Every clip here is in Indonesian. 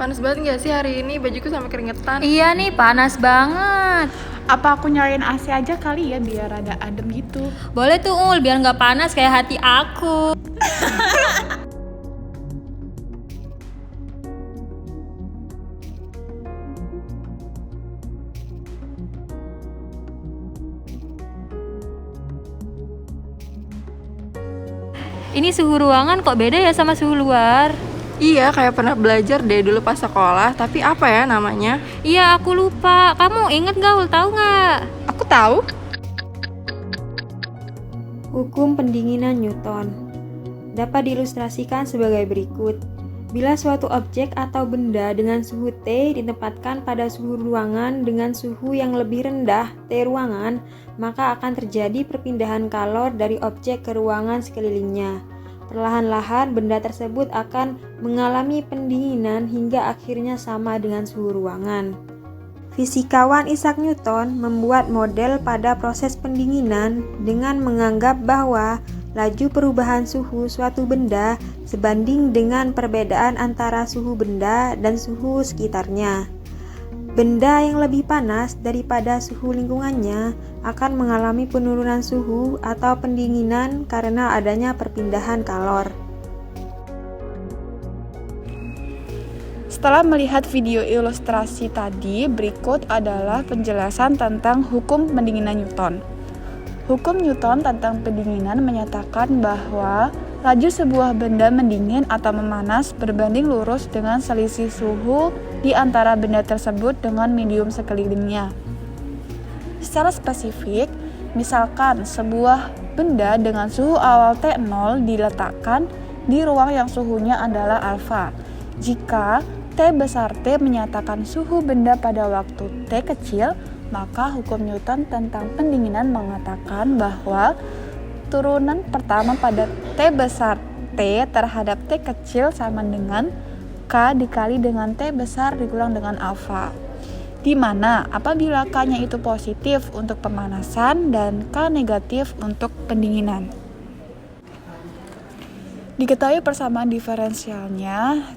Panas banget gak sih hari ini? Bajuku sampai keringetan. Iya nih, panas banget. Apa aku nyalain AC aja kali ya biar rada adem gitu? Boleh tuh Ul, biar nggak panas kayak hati aku. Ini suhu ruangan kok beda ya sama suhu luar? Iya, kayak pernah belajar deh dulu pas sekolah. Tapi apa ya namanya? Iya, aku lupa. Kamu inget gak Ul, tahu nggak? Aku tahu. Hukum pendinginan Newton dapat diilustrasikan sebagai berikut. Bila suatu objek atau benda dengan suhu T ditempatkan pada suhu ruangan dengan suhu yang lebih rendah T ruangan, maka akan terjadi perpindahan kalor dari objek ke ruangan sekelilingnya. Perlahan-lahan benda tersebut akan mengalami pendinginan hingga akhirnya sama dengan suhu ruangan. Fisikawan Isaac Newton membuat model pada proses pendinginan dengan menganggap bahwa laju perubahan suhu suatu benda sebanding dengan perbedaan antara suhu benda dan suhu sekitarnya. Benda yang lebih panas daripada suhu lingkungannya akan mengalami penurunan suhu atau pendinginan karena adanya perpindahan kalor. Setelah melihat video ilustrasi tadi, berikut adalah penjelasan tentang hukum pendinginan Newton. Hukum Newton tentang pendinginan menyatakan bahwa laju sebuah benda mendingin atau memanas berbanding lurus dengan selisih suhu di antara benda tersebut dengan medium sekelilingnya. Secara spesifik, misalkan sebuah benda dengan suhu awal T0 diletakkan di ruang yang suhunya adalah alfa. Jika T besar T menyatakan suhu benda pada waktu T kecil, maka hukum Newton tentang pendinginan mengatakan bahwa turunan pertama pada T besar T terhadap T kecil sama dengan K dikali dengan T besar dikurang dengan alfa. Di mana apabila K-nya itu positif untuk pemanasan dan K negatif untuk pendinginan. Diketahui persamaan diferensialnya,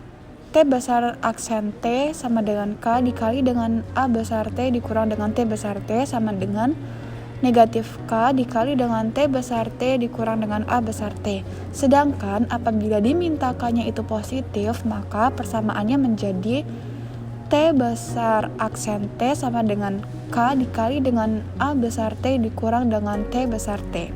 T besar aksen T sama dengan K dikali dengan A besar T dikurang dengan T besar T sama dengan negatif K dikali dengan T besar T dikurang dengan A besar T. Sedangkan apabila diminta K-nya itu positif, maka persamaannya menjadi T besar aksen T sama dengan K dikali dengan A besar T dikurang dengan T besar T.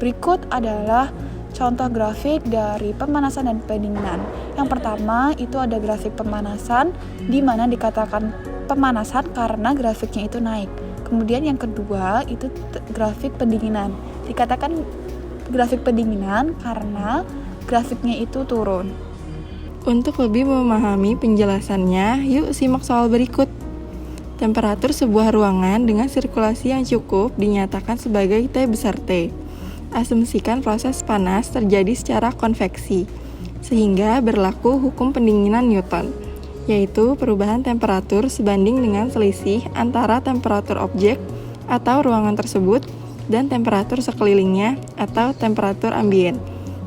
Berikut adalah contoh grafik dari pemanasan dan pendinginan. Yang pertama itu ada grafik pemanasan di mana dikatakan pemanasan karena grafiknya itu naik. Kemudian yang kedua itu grafik pendinginan. Dikatakan grafik pendinginan karena grafiknya itu turun. Untuk lebih memahami penjelasannya, yuk simak soal berikut. Temperatur sebuah ruangan dengan sirkulasi yang cukup dinyatakan sebagai T besar T. Asumsikan proses panas terjadi secara konveksi, sehingga berlaku hukum pendinginan Newton, yaitu perubahan temperatur sebanding dengan selisih antara temperatur objek atau ruangan tersebut dan temperatur sekelilingnya atau temperatur ambien.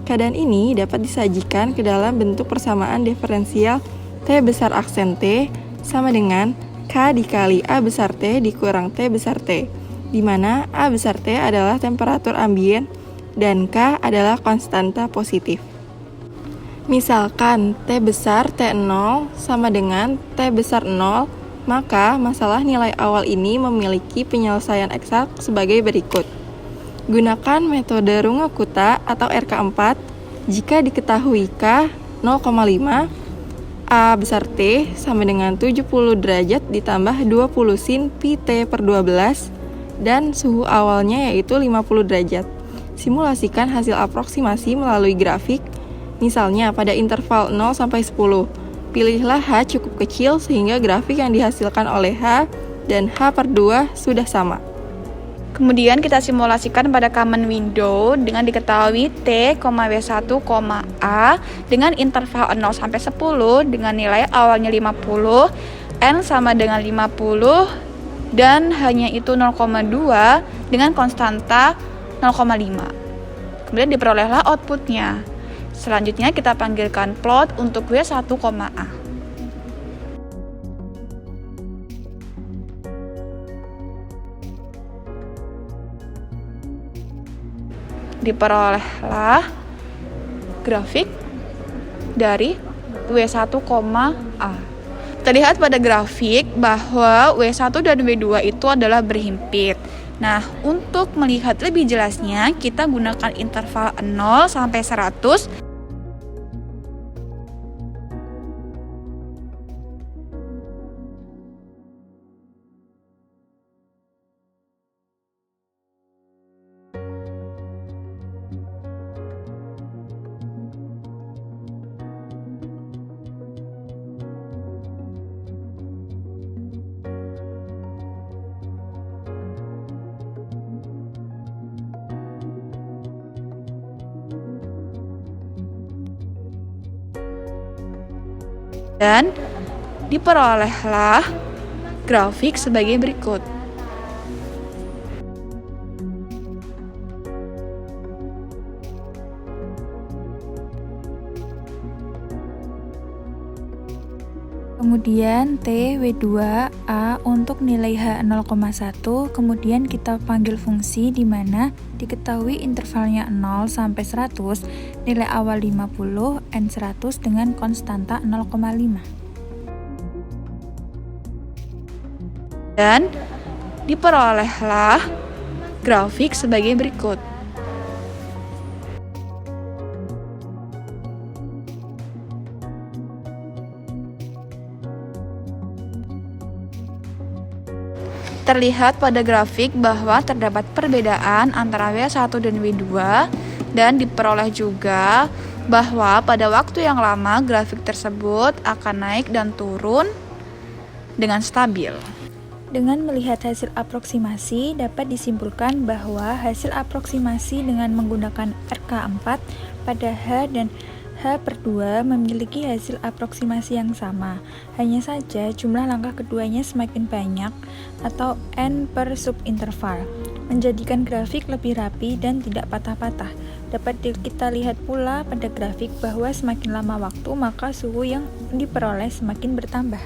Keadaan ini dapat disajikan ke dalam bentuk persamaan diferensial T besar aksen T sama dengan K dikali A besar T dikurang T besar T, di mana A besar T adalah temperatur ambien dan K adalah konstanta positif. Misalkan T besar T0 sama dengan T besar 0, maka masalah nilai awal ini memiliki penyelesaian eksak sebagai berikut. Gunakan metode Runge-Kutta atau RK4 jika diketahui K 0,5, A besar T sama dengan 70 derajat ditambah 20 sin pi T per 12 dan suhu awalnya yaitu 50 derajat. Simulasikan hasil aproksimasi melalui grafik, misalnya pada interval 0 sampai 10. Pilihlah H cukup kecil sehingga grafik yang dihasilkan oleh H dan H per 2 sudah sama. Kemudian kita simulasikan pada common window dengan diketahui T, W1, A dengan interval 0 sampai 10 dengan nilai awalnya 50, N sama dengan 50 dan hanya itu 0,2 dengan konstanta 0,5. Kemudian diperolehlah outputnya. Selanjutnya kita panggilkan plot untuk W1, A. diperolehlah grafik dari W1, A. Terlihat pada grafik bahwa W1 dan W2 itu adalah berhimpit. Nah, untuk melihat lebih jelasnya, kita gunakan interval 0 sampai 100. Dan diperolehlah grafik sebagai berikut. Kemudian T, W2, A untuk nilai H 0,1, kemudian kita panggil fungsi di mana diketahui intervalnya 0 sampai 100, nilai awal 50, N 100 dengan konstanta 0,5. Dan diperolehlah grafik sebagai berikut. Terlihat pada grafik bahwa terdapat perbedaan antara W1 dan W2 dan diperoleh juga bahwa pada waktu yang lama grafik tersebut akan naik dan turun dengan stabil. Dengan melihat hasil aproksimasi, dapat disimpulkan bahwa hasil aproksimasi dengan menggunakan RK4 pada H dan H/2 memiliki hasil aproksimasi yang sama. Hanya saja jumlah langkah keduanya semakin banyak atau N per subinterval, menjadikan grafik lebih rapi dan tidak patah-patah. Dapat kita lihat pula pada grafik bahwa semakin lama waktu maka suhu yang diperoleh semakin bertambah.